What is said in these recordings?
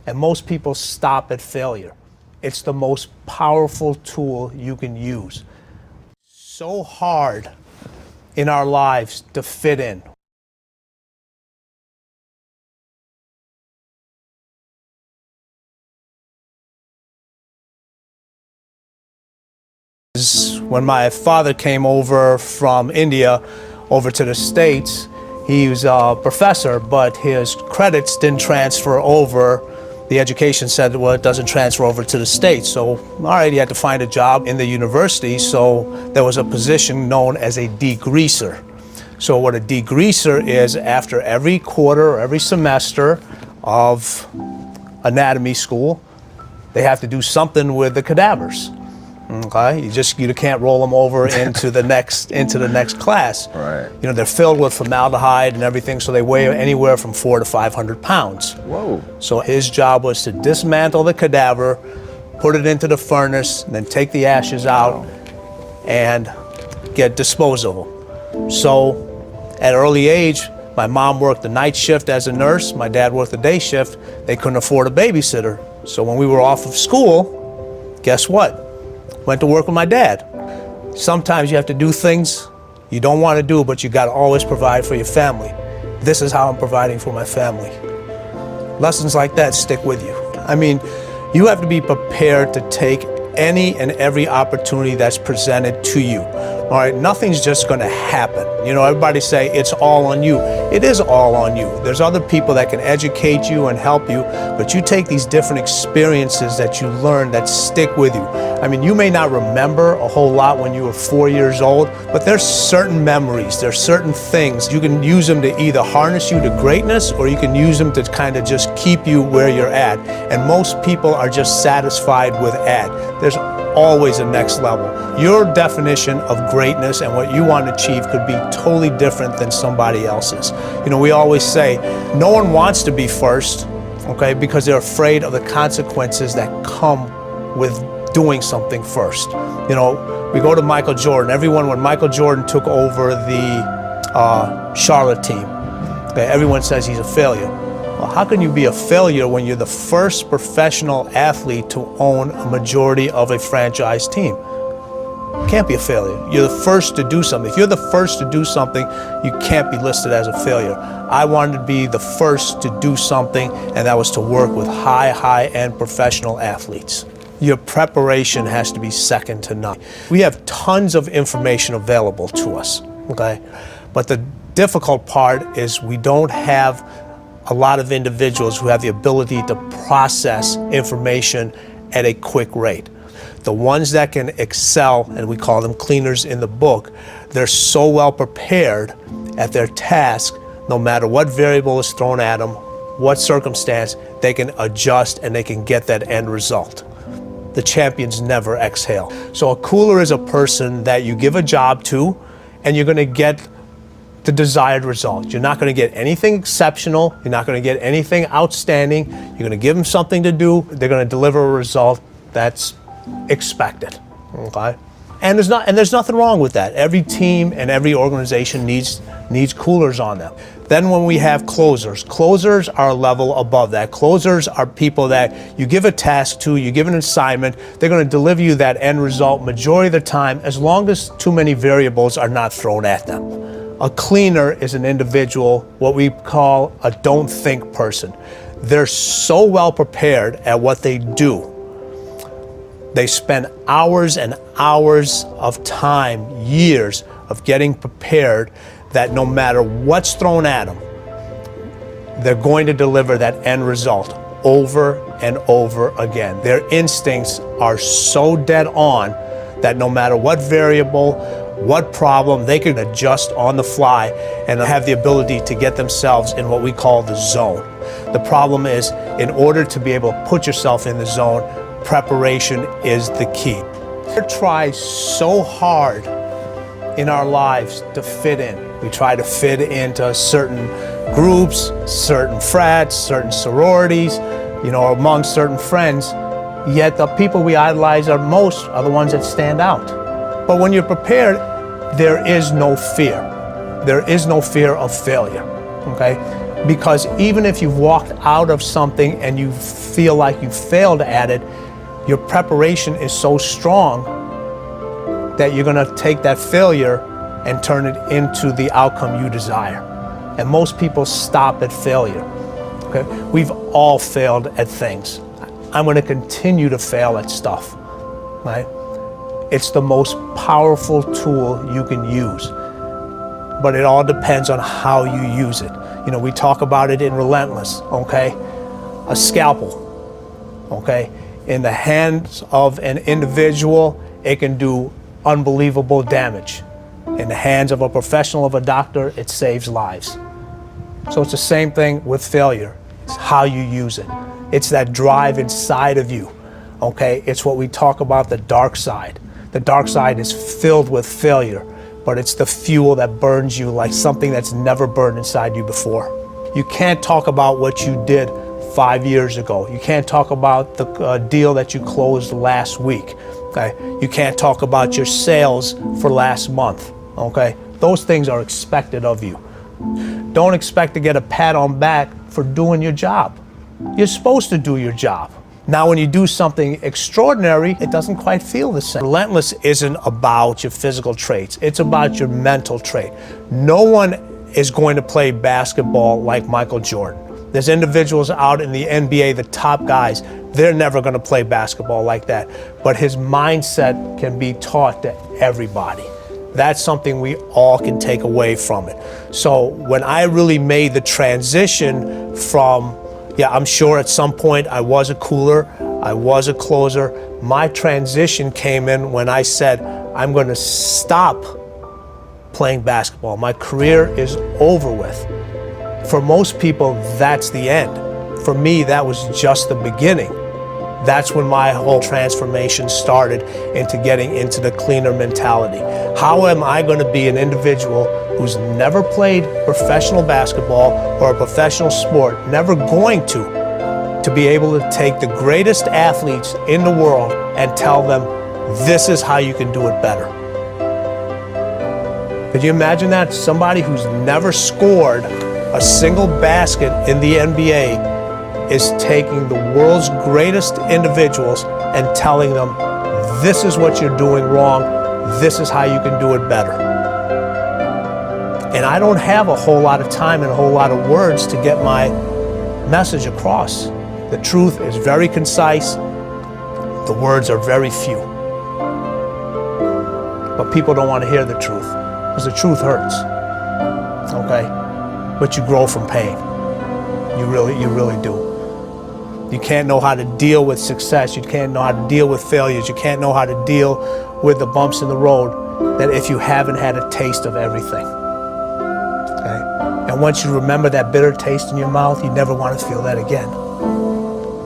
And most people stop at failure. It's the most powerful tool you can use. So hard in our lives to fit in. When my father came over from India over to the States, he was a professor, but his credits didn't transfer over. The education said, well, it doesn't transfer over to the States. So, all right, he had to find a job in the university. So there was a position known as a degreaser. So what a degreaser is, after every quarter or every semester of anatomy school, they have to do something with the cadavers. Okay, you can't roll them over into the next class. Right. You know, they're filled with formaldehyde and everything, so they weigh anywhere from 400 to 500 pounds. Whoa. So his job was to dismantle the cadaver, put it into the furnace, and then take the ashes out and get disposal. So at an early age, my mom worked the night shift as a nurse, my dad worked the day shift. They couldn't afford a babysitter. So when we were off of school, guess what? Went to work with my dad. Sometimes you have to do things you don't want to do, but you got to always provide for your family. This is how I'm providing for my family. Lessons like that stick with you. I mean, you have to be prepared to take any and every opportunity that's presented to you. All right, nothing's just going to happen. You know, everybody say it's all on you. It is all on you. There's other people that can educate you and help you, but you take these different experiences that you learn that stick with you. I mean, you may not remember a whole lot when you were 4 years old, but there's certain memories, there's certain things. You can use them to either harness you to greatness, or you can use them to kind of just keep you where you're at. And most people are just satisfied with at. There's always a next level. Your definition of greatness and what you want to achieve could be totally different than somebody else's. You know, we always say, no one wants to be first, okay, because they're afraid of the consequences that come with doing something first. You know, we go to Michael Jordan. Everyone, when Michael Jordan took over the Charlotte team, okay, everyone says he's a failure. Well, how can you be a failure when you're the first professional athlete to own a majority of a franchise team? You can't be a failure. You're the first to do something. If you're the first to do something, you can't be listed as a failure. I wanted to be the first to do something, and that was to work with high-end professional athletes. Your preparation has to be second to none. We have tons of information available to us, okay? But the difficult part is we don't have a lot of individuals who have the ability to process information at a quick rate. The ones that can excel, and we call them cleaners in the book, they're so well prepared at their task, no matter what variable is thrown at them, what circumstance, they can adjust and they can get that end result. The champions never exhale. So a cooler is a person that you give a job to, and you're going to get the desired result. You're not going to get anything exceptional. You're not going to get anything outstanding. You're going to give them something to do. They're going to deliver a result that's expected. Okay? And there's nothing wrong with that. Every team and every organization needs coolers on them. Then when we have closers are a level above that. Closers are people that you give a task to, you give an assignment, they're going to deliver you that end result majority of the time, as long as too many variables are not thrown at them. A cleaner is an individual, what we call a don't think person. They're so well prepared at what they do. They spend hours and hours of time, years of getting prepared, that no matter what's thrown at them, they're going to deliver that end result over and over again. Their instincts are so dead on that no matter what variable, what problem, they can adjust on the fly and have the ability to get themselves in what we call the zone. The problem is, in order to be able to put yourself in the zone, preparation is the key. We try so hard in our lives to fit in. We try to fit into certain groups, certain frats, certain sororities, you know, among certain friends, yet the people we idolize most are the ones that stand out. But when you're prepared, there is no fear. There is no fear of failure, okay? Because even if you've walked out of something and you feel like you failed at it, your preparation is so strong that you're gonna take that failure and turn it into the outcome you desire. And most people stop at failure. Okay? We've all failed at things. I'm gonna continue to fail at stuff, right? It's the most powerful tool you can use, but it all depends on how you use it. You know, we talk about it in Relentless, okay? A scalpel, okay? In the hands of an individual, it can do unbelievable damage. In the hands of a professional, of a doctor, it saves lives. So it's the same thing with failure. It's how you use it. It's that drive inside of you, okay? It's what we talk about, the dark side. The dark side is filled with failure, but it's the fuel that burns you like something that's never burned inside you before. You can't talk about what you did 5 years ago. You can't talk about the deal that you closed last week, okay? You can't talk about your sales for last month, okay? Those things are expected of you. Don't expect to get a pat on back for doing your job. You're supposed to do your job. Now, when you do something extraordinary, it doesn't quite feel the same. Relentless isn't about your physical traits. It's about your mental trait. No one is going to play basketball like Michael Jordan. There's individuals out in the NBA, the top guys, they're never going to play basketball like that. But his mindset can be taught to everybody. That's something we all can take away from it. So when I really made the transition from, yeah, I'm sure at some point I was a cooler, I was a closer. My transition came in when I said, I'm going to stop playing basketball. My career is over with. For most people, that's the end. For me, that was just the beginning. That's when my whole transformation started into getting into the cleaner mentality. How am I going to be an individual who's never played professional basketball or a professional sport, never going to be able to take the greatest athletes in the world and tell them, this is how you can do it better? Could you imagine that? Somebody who's never scored a single basket in the NBA is taking the world's greatest individuals and telling them, this is what you're doing wrong, this is how you can do it better. And I don't have a whole lot of time and a whole lot of words to get my message across. The truth is very concise, the words are very few. But people don't want to hear the truth, because the truth hurts, okay? But you grow from pain. You really do. You can't know how to deal with success. You can't know how to deal with failures. You can't know how to deal with the bumps in the road that if you haven't had a taste of everything. Okay? And once you remember that bitter taste in your mouth, you never want to feel that again.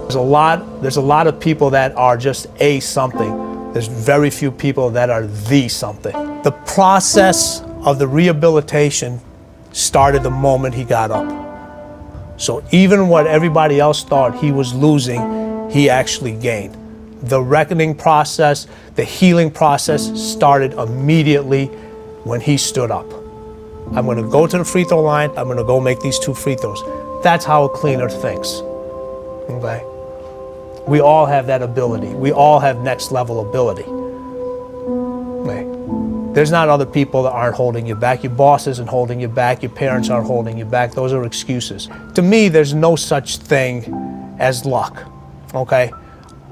There's a lot of people that are just a something. There's very few people that are the something. The process of the rehabilitation started the moment he got up. So even what everybody else thought he was losing, he actually gained. The reckoning process, the healing process started immediately when he stood up. I'm going to go to the free throw line, I'm going to go make these 2 free throws. That's how a cleaner thinks, okay? We all have that ability. We all have next level ability. Okay? There's not other people that aren't holding you back. Your boss isn't holding you back. Your parents aren't holding you back. Those are excuses. To me, there's no such thing as luck, okay?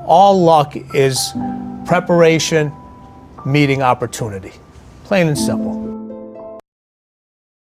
All luck is preparation meeting opportunity, plain and simple.